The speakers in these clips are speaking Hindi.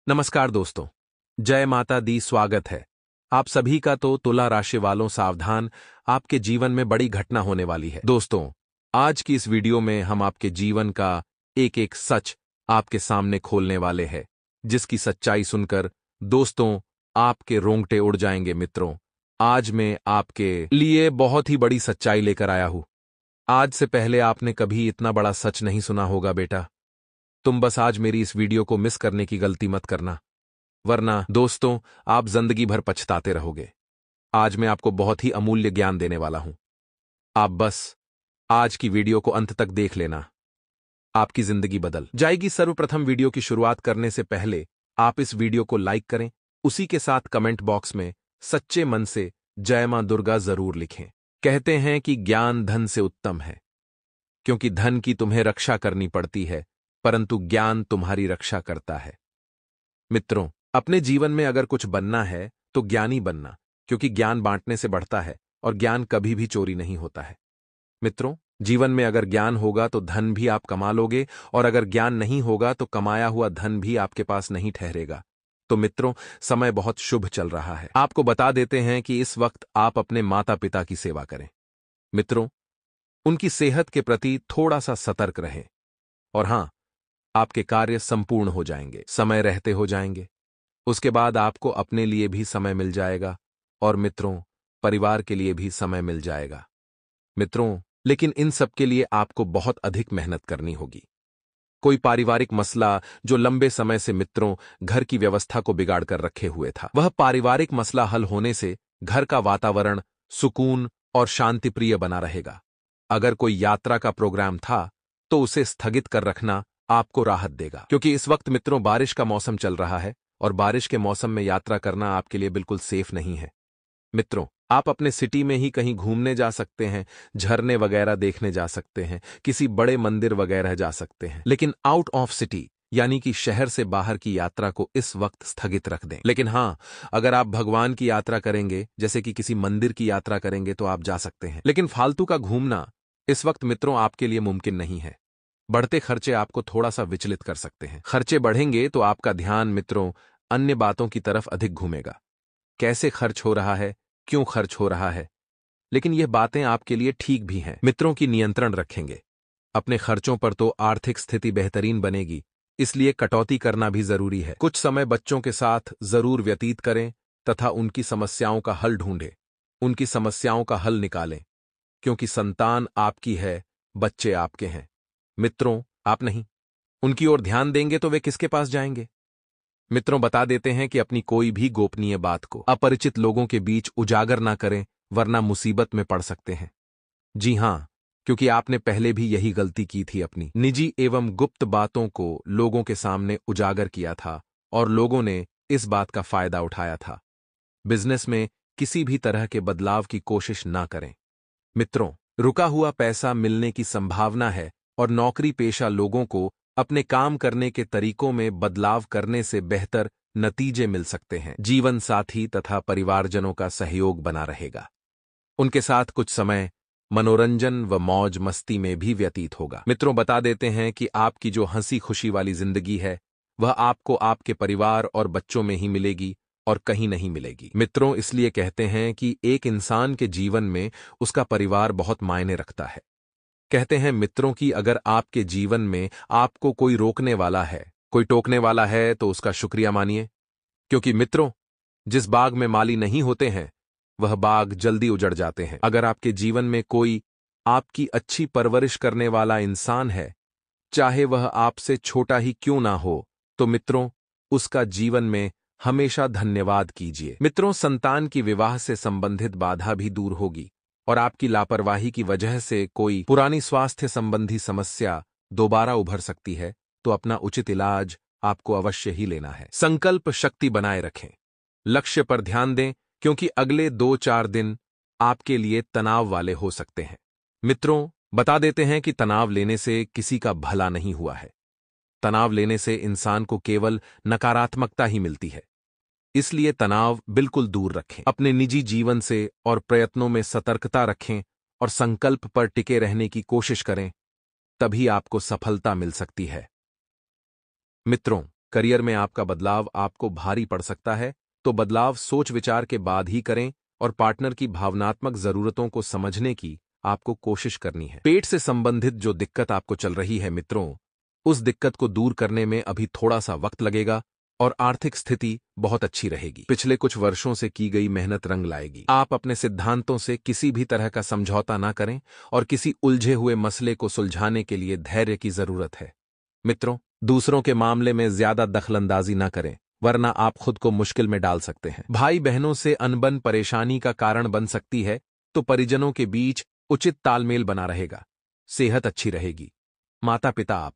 नमस्कार दोस्तों, जय माता दी। स्वागत है आप सभी का। तो तुला राशि वालों सावधान, आपके जीवन में बड़ी घटना होने वाली है। दोस्तों, आज की इस वीडियो में हम आपके जीवन का एक एक सच आपके सामने खोलने वाले हैं, जिसकी सच्चाई सुनकर दोस्तों आपके रोंगटे उड़ जाएंगे। मित्रों, आज मैं आपके लिए बहुत ही बड़ी सच्चाई लेकर आया हूं। आज से पहले आपने कभी इतना बड़ा सच नहीं सुना होगा बेटा। तुम बस आज मेरी इस वीडियो को मिस करने की गलती मत करना, वरना दोस्तों आप जिंदगी भर पछताते रहोगे। आज मैं आपको बहुत ही अमूल्य ज्ञान देने वाला हूं। आप बस आज की वीडियो को अंत तक देख लेना, आपकी जिंदगी बदल जाएगी। सर्वप्रथम वीडियो की शुरुआत करने से पहले आप इस वीडियो को लाइक करें, उसी के साथ कमेंट बॉक्स में सच्चे मन से जय मां दुर्गा जरूर लिखें। कहते हैं कि ज्ञान धन से उत्तम है, क्योंकि धन की तुम्हें रक्षा करनी पड़ती है, परंतु ज्ञान तुम्हारी रक्षा करता है। मित्रों, अपने जीवन में अगर कुछ बनना है तो ज्ञानी बनना, क्योंकि ज्ञान बांटने से बढ़ता है और ज्ञान कभी भी चोरी नहीं होता है। मित्रों, जीवन में अगर ज्ञान होगा तो धन भी आप कमा लोगे, और अगर ज्ञान नहीं होगा तो कमाया हुआ धन भी आपके पास नहीं ठहरेगा। तो मित्रों, समय बहुत शुभ चल रहा है। आपको बता देते हैं कि इस वक्त आप अपने माता पिता की सेवा करें। मित्रों, उनकी सेहत के प्रति थोड़ा सा सतर्क रहें, और हां, आपके कार्य संपूर्ण हो जाएंगे, समय रहते हो जाएंगे। उसके बाद आपको अपने लिए भी समय मिल जाएगा, और मित्रों, परिवार के लिए भी समय मिल जाएगा। मित्रों, लेकिन इन सब के लिए आपको बहुत अधिक मेहनत करनी होगी। कोई पारिवारिक मसला जो लंबे समय से मित्रों घर की व्यवस्था को बिगाड़ कर रखे हुए था, वह पारिवारिक मसला हल होने से घर का वातावरण सुकून और शांतिप्रिय बना रहेगा। अगर कोई यात्रा का प्रोग्राम था तो उसे स्थगित कर रखना आपको राहत देगा, क्योंकि इस वक्त मित्रों बारिश का मौसम चल रहा है, और बारिश के मौसम में यात्रा करना आपके लिए बिल्कुल सेफ नहीं है। मित्रों, आप अपने सिटी में ही कहीं घूमने जा सकते हैं, झरने वगैरह देखने जा सकते हैं, किसी बड़े मंदिर वगैरह जा सकते हैं, लेकिन आउट ऑफ सिटी यानी कि शहर से बाहर की यात्रा को इस वक्त स्थगित रख दें। लेकिन हां, अगर आप भगवान की यात्रा करेंगे, जैसे कि किसी मंदिर की यात्रा करेंगे, तो आप जा सकते हैं। लेकिन फालतू का घूमना इस वक्त मित्रों आपके लिए मुमकिन नहीं है। बढ़ते खर्चे आपको थोड़ा सा विचलित कर सकते हैं। खर्चे बढ़ेंगे तो आपका ध्यान मित्रों अन्य बातों की तरफ अधिक घूमेगा। कैसे खर्च हो रहा है, क्यों खर्च हो रहा है, लेकिन यह बातें आपके लिए ठीक भी हैं। मित्रों की नियंत्रण रखेंगे अपने खर्चों पर तो आर्थिक स्थिति बेहतरीन बनेगी, इसलिए कटौती करना भी जरूरी है। कुछ समय बच्चों के साथ जरूर व्यतीत करें तथा उनकी समस्याओं का हल ढूंढें, उनकी समस्याओं का हल निकालें, क्योंकि संतान आपकी है, बच्चे आपके हैं। मित्रों, आप नहीं उनकी ओर ध्यान देंगे तो वे किसके पास जाएंगे। मित्रों, बता देते हैं कि अपनी कोई भी गोपनीय बात को अपरिचित लोगों के बीच उजागर ना करें, वरना मुसीबत में पड़ सकते हैं। जी हां, क्योंकि आपने पहले भी यही गलती की थी, अपनी निजी एवं गुप्त बातों को लोगों के सामने उजागर किया था, और लोगों ने इस बात का फायदा उठाया था। बिजनेस में किसी भी तरह के बदलाव की कोशिश ना करें। मित्रों, रुका हुआ पैसा मिलने की संभावना है, और नौकरी पेशा लोगों को अपने काम करने के तरीकों में बदलाव करने से बेहतर नतीजे मिल सकते हैं। जीवन साथी तथा परिवारजनों का सहयोग बना रहेगा। उनके साथ कुछ समय मनोरंजन व मौज मस्ती में भी व्यतीत होगा। मित्रों, बता देते हैं कि आपकी जो हंसी खुशी वाली जिंदगी है, वह आपको आपके परिवार और बच्चों में ही मिलेगी और कहीं नहीं मिलेगी। मित्रों, इसलिए कहते हैं कि एक इंसान के जीवन में उसका परिवार बहुत मायने रखता है। कहते हैं मित्रों कि अगर आपके जीवन में आपको कोई रोकने वाला है, कोई टोकने वाला है, तो उसका शुक्रिया मानिए, क्योंकि मित्रों जिस बाग में माली नहीं होते हैं वह बाग जल्दी उजड़ जाते हैं। अगर आपके जीवन में कोई आपकी अच्छी परवरिश करने वाला इंसान है, चाहे वह आपसे छोटा ही क्यों ना हो, तो मित्रों उसका जीवन में हमेशा धन्यवाद कीजिए। मित्रों, संतान की विवाह से संबंधित बाधा भी दूर होगी, और आपकी लापरवाही की वजह से कोई पुरानी स्वास्थ्य संबंधी समस्या दोबारा उभर सकती है, तो अपना उचित इलाज आपको अवश्य ही लेना है। संकल्प शक्ति बनाए रखें, लक्ष्य पर ध्यान दें, क्योंकि अगले 2-4 दिन आपके लिए तनाव वाले हो सकते हैं। मित्रों, बता देते हैं कि तनाव लेने से किसी का भला नहीं हुआ है। तनाव लेने से इंसान को केवल नकारात्मकता ही मिलती है। इसलिए तनाव बिल्कुल दूर रखें। अपने निजी जीवन से और प्रयत्नों में सतर्कता रखें और संकल्प पर टिके रहने की कोशिश करें, तभी आपको सफलता मिल सकती है। मित्रों, करियर में आपका बदलाव आपको भारी पड़ सकता है, तो बदलाव सोच विचार के बाद ही करें और पार्टनर की भावनात्मक जरूरतों को समझने की आपको कोशिश करनी है। पेट से संबंधित जो दिक्कत आपको चल रही है मित्रों, उस दिक्कत को दूर करने में अभी थोड़ा सा वक्त लगेगा और आर्थिक स्थिति बहुत अच्छी रहेगी। पिछले कुछ वर्षों से की गई मेहनत रंग लाएगी। आप अपने सिद्धांतों से किसी भी तरह का समझौता ना करें और किसी उलझे हुए मसले को सुलझाने के लिए धैर्य की जरूरत है। मित्रों, दूसरों के मामले में ज्यादा दखलंदाजी ना करें, वरना आप खुद को मुश्किल में डाल सकते हैं। भाई बहनों से अनबन परेशानी का कारण बन सकती है, तो परिजनों के बीच उचित तालमेल बना रहेगा। सेहत अच्छी रहेगी। माता पिता आप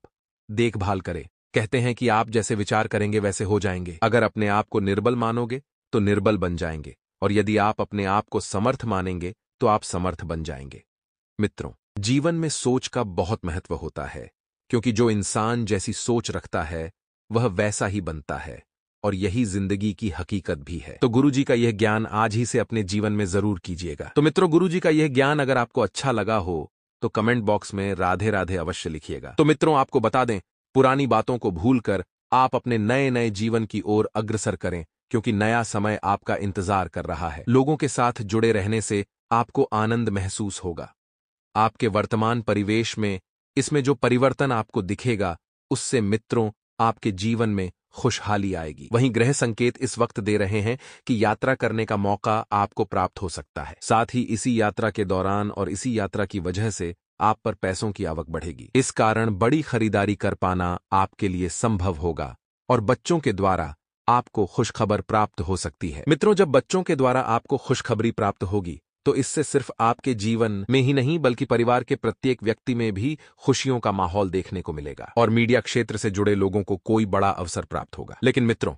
देखभाल करें। कहते हैं कि आप जैसे विचार करेंगे वैसे हो जाएंगे। अगर अपने आप को निर्बल मानोगे तो निर्बल बन जाएंगे, और यदि आप अपने आप को समर्थ मानेंगे तो आप समर्थ बन जाएंगे। मित्रों, जीवन में सोच का बहुत महत्व होता है, क्योंकि जो इंसान जैसी सोच रखता है वह वैसा ही बनता है, और यही जिंदगी की हकीकत भी है। तो गुरुजी का यह ज्ञान आज ही से अपने जीवन में जरूर कीजिएगा। तो मित्रों, गुरुजी का यह ज्ञान अगर आपको अच्छा लगा हो तो कमेंट बॉक्स में राधे राधे अवश्य लिखिएगा। तो मित्रों, आपको बता दें, पुरानी बातों को भूलकर आप अपने नए नए जीवन की ओर अग्रसर करें, क्योंकि नया समय आपका इंतजार कर रहा है। लोगों के साथ जुड़े रहने से आपको आनंद महसूस होगा। आपके वर्तमान परिवेश में इसमें जो परिवर्तन आपको दिखेगा, उससे मित्रों आपके जीवन में खुशहाली आएगी। वहीं ग्रह संकेत इस वक्त दे रहे हैं कि यात्रा करने का मौका आपको प्राप्त हो सकता है। साथ ही इसी यात्रा के दौरान और इसी यात्रा की वजह से आप पर पैसों की आवक बढ़ेगी। इस कारण बड़ी खरीदारी कर पाना आपके लिए संभव होगा, और बच्चों के द्वारा आपको खुशखबर प्राप्त हो सकती है। मित्रों, जब बच्चों के द्वारा आपको खुशखबरी प्राप्त होगी तो इससे सिर्फ आपके जीवन में ही नहीं बल्कि परिवार के प्रत्येक व्यक्ति में भी खुशियों का माहौल देखने को मिलेगा, और मीडिया क्षेत्र से जुड़े लोगों को कोई बड़ा अवसर प्राप्त होगा। लेकिन मित्रों,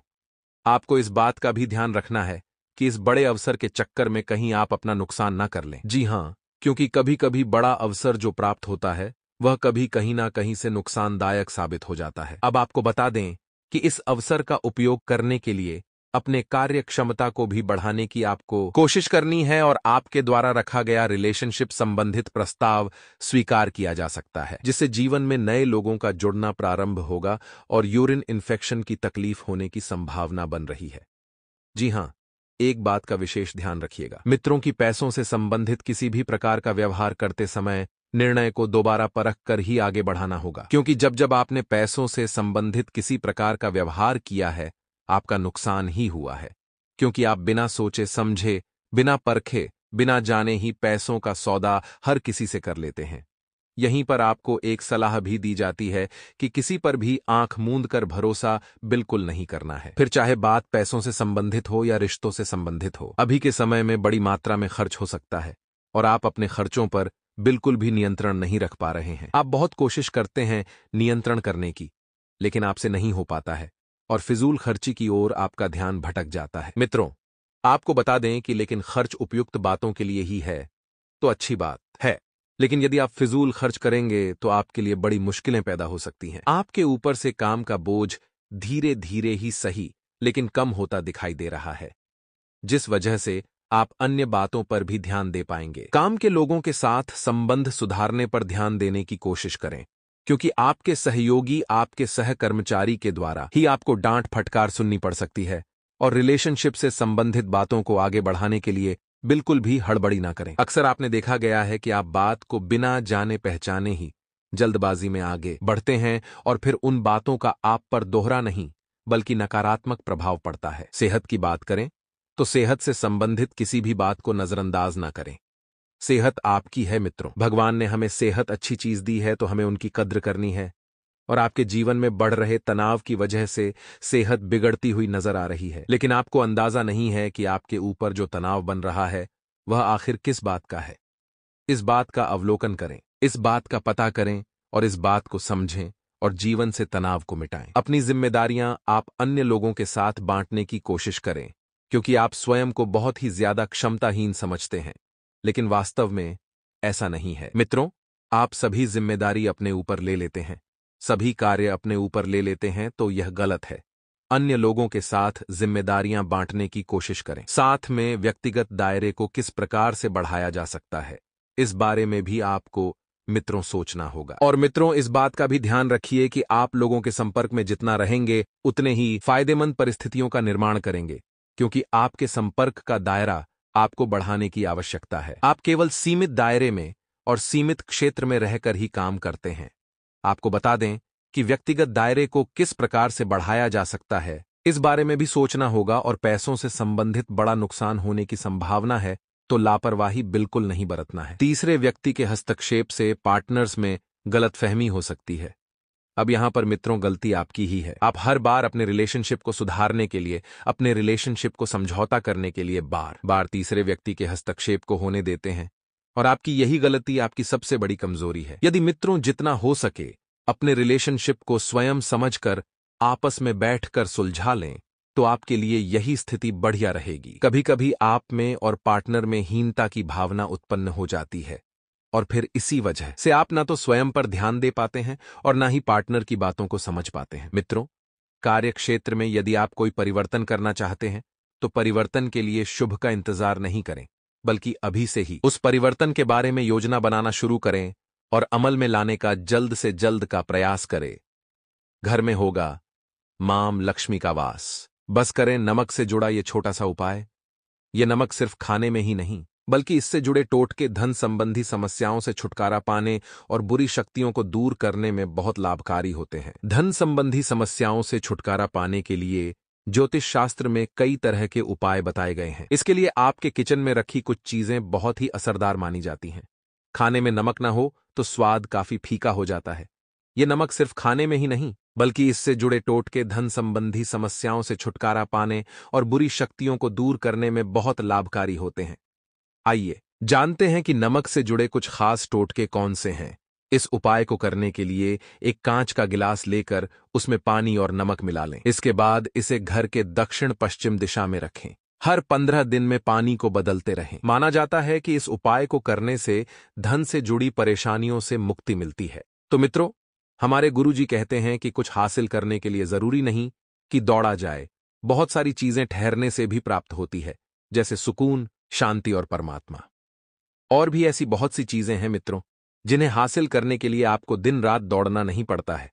आपको इस बात का भी ध्यान रखना है कि इस बड़े अवसर के चक्कर में कहीं आप अपना नुकसान न कर लें। जी हां, क्योंकि कभी कभी बड़ा अवसर जो प्राप्त होता है वह कभी कहीं ना कहीं से नुकसानदायक साबित हो जाता है। अब आपको बता दें कि इस अवसर का उपयोग करने के लिए अपने कार्य क्षमता को भी बढ़ाने की आपको कोशिश करनी है, और आपके द्वारा रखा गया रिलेशनशिप संबंधित प्रस्ताव स्वीकार किया जा सकता है, जिससे जीवन में नए लोगों का जुड़ना प्रारंभ होगा और यूरिन इन्फेक्शन की तकलीफ होने की संभावना बन रही है। जी हां, एक बात का विशेष ध्यान रखिएगा मित्रों कि पैसों से संबंधित किसी भी प्रकार का व्यवहार करते समय निर्णय को दोबारा परख कर ही आगे बढ़ाना होगा, क्योंकि जब जब आपने पैसों से संबंधित किसी प्रकार का व्यवहार किया है, आपका नुकसान ही हुआ है, क्योंकि आप बिना सोचे समझे, बिना परखे, बिना जाने ही पैसों का सौदा हर किसी से कर लेते हैं। यहीं पर आपको एक सलाह भी दी जाती है कि किसी पर भी आंख मूंद कर भरोसा बिल्कुल नहीं करना है, फिर चाहे बात पैसों से संबंधित हो या रिश्तों से संबंधित हो। अभी के समय में बड़ी मात्रा में खर्च हो सकता है, और आप अपने खर्चों पर बिल्कुल भी नियंत्रण नहीं रख पा रहे हैं। आप बहुत कोशिश करते हैं नियंत्रण करने की, लेकिन आपसे नहीं हो पाता है, और फिजूल खर्ची की ओर आपका ध्यान भटक जाता है। मित्रों, आपको बता दें कि लेकिन खर्च उपयुक्त बातों के लिए ही है तो अच्छी बात है, लेकिन यदि आप फिजूल खर्च करेंगे तो आपके लिए बड़ी मुश्किलें पैदा हो सकती हैं। आपके ऊपर से काम का बोझ धीरे धीरे ही सही लेकिन कम होता दिखाई दे रहा है, जिस वजह से आप अन्य बातों पर भी ध्यान दे पाएंगे। काम के लोगों के साथ संबंध सुधारने पर ध्यान देने की कोशिश करें, क्योंकि आपके सहयोगी, आपके सहकर्मचारी के द्वारा ही आपको डांट फटकार सुननी पड़ सकती है, और रिलेशनशिप से संबंधित बातों को आगे बढ़ाने के लिए बिल्कुल भी हड़बड़ी ना करें। अक्सर आपने देखा गया है कि आप बात को बिना जाने पहचाने ही जल्दबाजी में आगे बढ़ते हैं, और फिर उन बातों का आप पर दोहरा नहीं बल्कि नकारात्मक प्रभाव पड़ता है। सेहत की बात करें तो सेहत से संबंधित किसी भी बात को नजरअंदाज ना करें। सेहत आपकी है मित्रों, भगवान ने हमें सेहत अच्छी चीज दी है तो हमें उनकी कद्र करनी है, और आपके जीवन में बढ़ रहे तनाव की वजह से सेहत बिगड़ती हुई नजर आ रही है, लेकिन आपको अंदाजा नहीं है कि आपके ऊपर जो तनाव बन रहा है वह आखिर किस बात का है। इस बात का अवलोकन करें, इस बात का पता करें और इस बात को समझें, और जीवन से तनाव को मिटाएं। अपनी जिम्मेदारियां आप अन्य लोगों के साथ बांटने की कोशिश करें, क्योंकि आप स्वयं को बहुत ही ज्यादा क्षमताहीन समझते हैं, लेकिन वास्तव में ऐसा नहीं है। मित्रों, आप सभी जिम्मेदारी अपने ऊपर ले लेते हैं, सभी कार्य अपने ऊपर ले लेते हैं, तो यह गलत है। अन्य लोगों के साथ जिम्मेदारियां बांटने की कोशिश करें। साथ में व्यक्तिगत दायरे को किस प्रकार से बढ़ाया जा सकता है, इस बारे में भी आपको मित्रों सोचना होगा। और मित्रों, इस बात का भी ध्यान रखिए कि आप लोगों के संपर्क में जितना रहेंगे उतने ही फायदेमंद परिस्थितियों का निर्माण करेंगे, क्योंकि आपके संपर्क का दायरा आपको बढ़ाने की आवश्यकता है। आप केवल सीमित दायरे में और सीमित क्षेत्र में रहकर ही काम करते हैं। आपको बता दें कि व्यक्तिगत दायरे को किस प्रकार से बढ़ाया जा सकता है, इस बारे में भी सोचना होगा। और पैसों से संबंधित बड़ा नुकसान होने की संभावना है तो लापरवाही बिल्कुल नहीं बरतना है। तीसरे व्यक्ति के हस्तक्षेप से पार्टनर्स में गलतफहमी हो सकती है। अब यहां पर मित्रों, गलती आपकी ही है। आप हर बार अपने रिलेशनशिप को सुधारने के लिए, अपने रिलेशनशिप को समझौता करने के लिए बार बार तीसरे व्यक्ति के हस्तक्षेप को होने देते हैं, और आपकी यही गलती आपकी सबसे बड़ी कमजोरी है। यदि मित्रों जितना हो सके अपने रिलेशनशिप को स्वयं समझकर आपस में बैठकर सुलझा लें, तो आपके लिए यही स्थिति बढ़िया रहेगी। कभी कभी आप में और पार्टनर में हीनता की भावना उत्पन्न हो जाती है, और फिर इसी वजह से आप ना तो स्वयं पर ध्यान दे पाते हैं और ना ही पार्टनर की बातों को समझ पाते हैं। मित्रों, कार्यक्षेत्र में यदि आप कोई परिवर्तन करना चाहते हैं तो परिवर्तन के लिए शुभ का इंतजार नहीं करें, बल्कि अभी से ही उस परिवर्तन के बारे में योजना बनाना शुरू करें और अमल में लाने का जल्द से जल्द का प्रयास करें। घर में होगा मां लक्ष्मी का वास। बस करें नमक से जुड़ा ये छोटा सा उपाय। ये नमक सिर्फ खाने में ही नहीं, बल्कि इससे जुड़े टोटके धन संबंधी समस्याओं से छुटकारा पाने और बुरी शक्तियों को दूर करने में बहुत लाभकारी होते हैं। धन संबंधी समस्याओं से छुटकारा पाने के लिए ज्योतिष शास्त्र में कई तरह के उपाय बताए गए हैं। इसके लिए आपके किचन में रखी कुछ चीजें बहुत ही असरदार मानी जाती हैं। खाने में नमक ना हो तो स्वाद काफी फीका हो जाता है। ये नमक सिर्फ खाने में ही नहीं, बल्कि इससे जुड़े टोटके धन संबंधी समस्याओं से छुटकारा पाने और बुरी शक्तियों को दूर करने में बहुत लाभकारी होते हैं। आइए जानते हैं कि नमक से जुड़े कुछ खास टोटके कौन से हैं। इस उपाय को करने के लिए एक कांच का गिलास लेकर उसमें पानी और नमक मिला लें। इसके बाद इसे घर के दक्षिण पश्चिम दिशा में रखें। हर 15 दिन में पानी को बदलते रहें। माना जाता है कि इस उपाय को करने से धन से जुड़ी परेशानियों से मुक्ति मिलती है। तो मित्रों, हमारे गुरुजी कहते हैं कि कुछ हासिल करने के लिए जरूरी नहीं कि दौड़ा जाए। बहुत सारी चीजें ठहरने से भी प्राप्त होती है, जैसे सुकून, शांति और परमात्मा। और भी ऐसी बहुत सी चीजें हैं मित्रों, जिन्हें हासिल करने के लिए आपको दिन रात दौड़ना नहीं पड़ता है।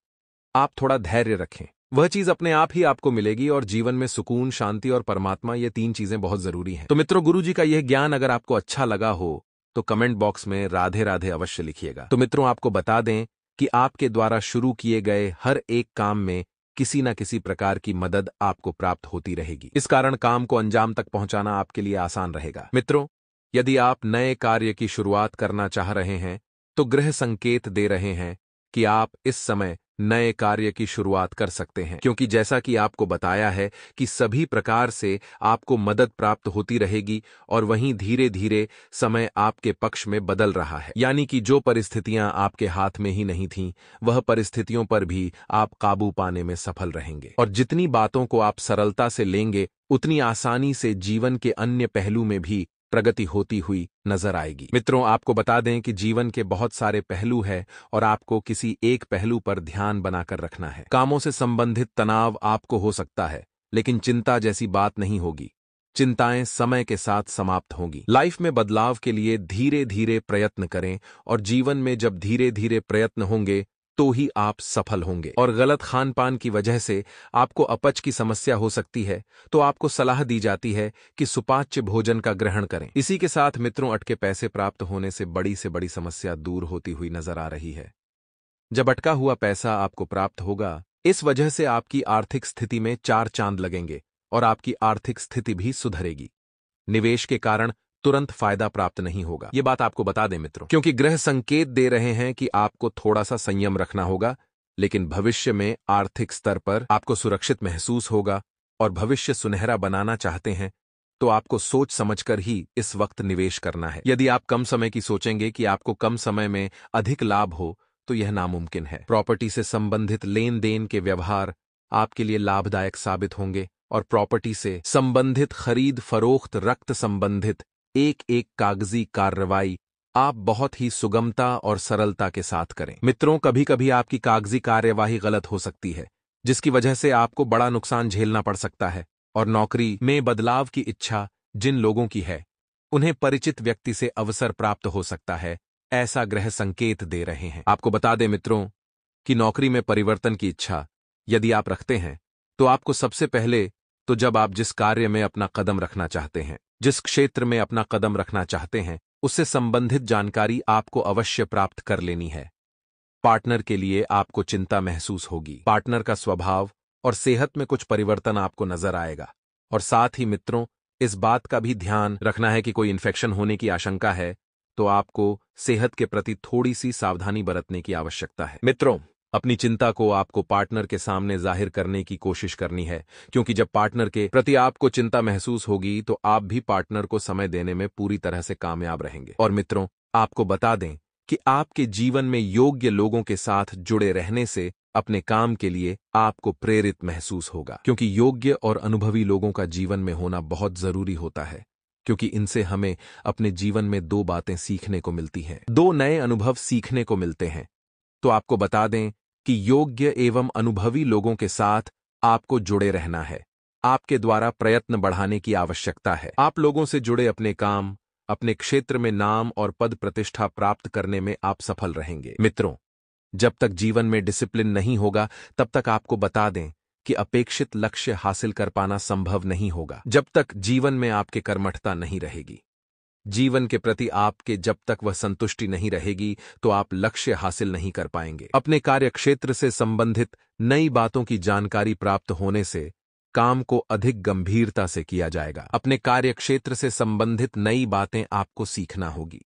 आप थोड़ा धैर्य रखें, वह चीज अपने आप ही आपको मिलेगी। और जीवन में सुकून, शांति और परमात्मा, ये 3 चीजें बहुत जरूरी हैं। तो मित्रों, गुरुजी का यह ज्ञान अगर आपको अच्छा लगा हो तो कमेंट बॉक्स में राधे राधे अवश्य लिखिएगा। तो मित्रों, आपको बता दें कि आपके द्वारा शुरू किए गए हर एक काम में किसी न किसी प्रकार की मदद आपको प्राप्त होती रहेगी। इस कारण काम को अंजाम तक पहुंचाना आपके लिए आसान रहेगा। मित्रों, यदि आप नए कार्य की शुरुआत करना चाह रहे हैं तो ग्रह संकेत दे रहे हैं कि आप इस समय नए कार्य की शुरुआत कर सकते हैं, क्योंकि जैसा कि आपको बताया है कि सभी प्रकार से आपको मदद प्राप्त होती रहेगी और वहीं धीरे धीरे समय आपके पक्ष में बदल रहा है। यानी कि जो परिस्थितियां आपके हाथ में ही नहीं थीं, वह परिस्थितियों पर भी आप काबू पाने में सफल रहेंगे। और जितनी बातों को आप सरलता से लेंगे, उतनी आसानी से जीवन के अन्य पहलू में भी प्रगति होती हुई नजर आएगी। मित्रों, आपको बता दें कि जीवन के बहुत सारे पहलू हैं और आपको किसी एक पहलू पर ध्यान बनाकर रखना है। कामों से संबंधित तनाव आपको हो सकता है, लेकिन चिंता जैसी बात नहीं होगी। चिंताएं समय के साथ समाप्त होंगी। लाइफ में बदलाव के लिए धीरे धीरे प्रयत्न करें, और जीवन में जब धीरे धीरे प्रयत्न होंगे तो ही आप सफल होंगे। और गलत खान पान की वजह से आपको अपच की समस्या हो सकती है, तो आपको सलाह दी जाती है कि सुपाच्य भोजन का ग्रहण करें। इसी के साथ मित्रों, अटके पैसे प्राप्त होने से बड़ी समस्या दूर होती हुई नजर आ रही है। जब अटका हुआ पैसा आपको प्राप्त होगा, इस वजह से आपकी आर्थिक स्थिति में 4 चांद लगेंगे और आपकी आर्थिक स्थिति भी सुधरेगी। निवेश के कारण तुरंत फायदा प्राप्त नहीं होगा। ये बात आपको बता दें मित्रों, क्योंकि ग्रह संकेत दे रहे हैं कि आपको थोड़ा सा संयम रखना होगा, लेकिन भविष्य में आर्थिक स्तर पर आपको सुरक्षित महसूस होगा। और भविष्य सुनहरा बनाना चाहते हैं तो आपको सोच समझकर ही इस वक्त निवेश करना है। यदि आप कम समय की सोचेंगे कि आपको कम समय में अधिक लाभ हो, तो यह नामुमकिन है। प्रॉपर्टी से संबंधित लेन देन के व्यवहार आपके लिए लाभदायक साबित होंगे, और प्रॉपर्टी से संबंधित खरीद फरोख्त, रक्त संबंधित एक एक कागजी कार्रवाई आप बहुत ही सुगमता और सरलता के साथ करें। मित्रों, कभी कभी आपकी कागजी कार्यवाही गलत हो सकती है, जिसकी वजह से आपको बड़ा नुकसान झेलना पड़ सकता है। और नौकरी में बदलाव की इच्छा जिन लोगों की है, उन्हें परिचित व्यक्ति से अवसर प्राप्त हो सकता है। ऐसा ग्रह संकेत दे रहे हैं। आपको बता दें मित्रों कि नौकरी में परिवर्तन की इच्छा यदि आप रखते हैं तो आपको सबसे पहले तो जब आप जिस कार्य में अपना कदम रखना चाहते हैं, जिस क्षेत्र में अपना कदम रखना चाहते हैं, उससे संबंधित जानकारी आपको अवश्य प्राप्त कर लेनी है। पार्टनर के लिए आपको चिंता महसूस होगी। पार्टनर का स्वभाव और सेहत में कुछ परिवर्तन आपको नजर आएगा। और साथ ही मित्रों, इस बात का भी ध्यान रखना है कि कोई इन्फेक्शन होने की आशंका है तो आपको सेहत के प्रति थोड़ी सी सावधानी बरतने की आवश्यकता है। मित्रों, अपनी चिंता को आपको पार्टनर के सामने जाहिर करने की कोशिश करनी है, क्योंकि जब पार्टनर के प्रति आपको चिंता महसूस होगी तो आप भी पार्टनर को समय देने में पूरी तरह से कामयाब रहेंगे। और मित्रों, आपको बता दें कि आपके जीवन में योग्य लोगों के साथ जुड़े रहने से अपने काम के लिए आपको प्रेरित महसूस होगा, क्योंकि योग्य और अनुभवी लोगों का जीवन में होना बहुत जरूरी होता है, क्योंकि इनसे हमें अपने जीवन में दो बातें सीखने को मिलती हैं, दो नए अनुभव सीखने को मिलते हैं। तो आपको बता दें कि योग्य एवं अनुभवी लोगों के साथ आपको जुड़े रहना है। आपके द्वारा प्रयत्न बढ़ाने की आवश्यकता है। आप लोगों से जुड़े अपने काम, अपने क्षेत्र में नाम और पद प्रतिष्ठा प्राप्त करने में आप सफल रहेंगे। मित्रों, जब तक जीवन में डिसिप्लिन नहीं होगा तब तक आपको बता दें कि अपेक्षित लक्ष्य हासिल कर पाना संभव नहीं होगा। जब तक जीवन में आपके कर्मठता नहीं रहेगी, जीवन के प्रति आपके जब तक वह संतुष्टि नहीं रहेगी तो आप लक्ष्य हासिल नहीं कर पाएंगे। अपने कार्य क्षेत्र से संबंधित नई बातों की जानकारी प्राप्त होने से काम को अधिक गंभीरता से किया जाएगा। अपने कार्य क्षेत्र से संबंधित नई बातें आपको सीखना होगी।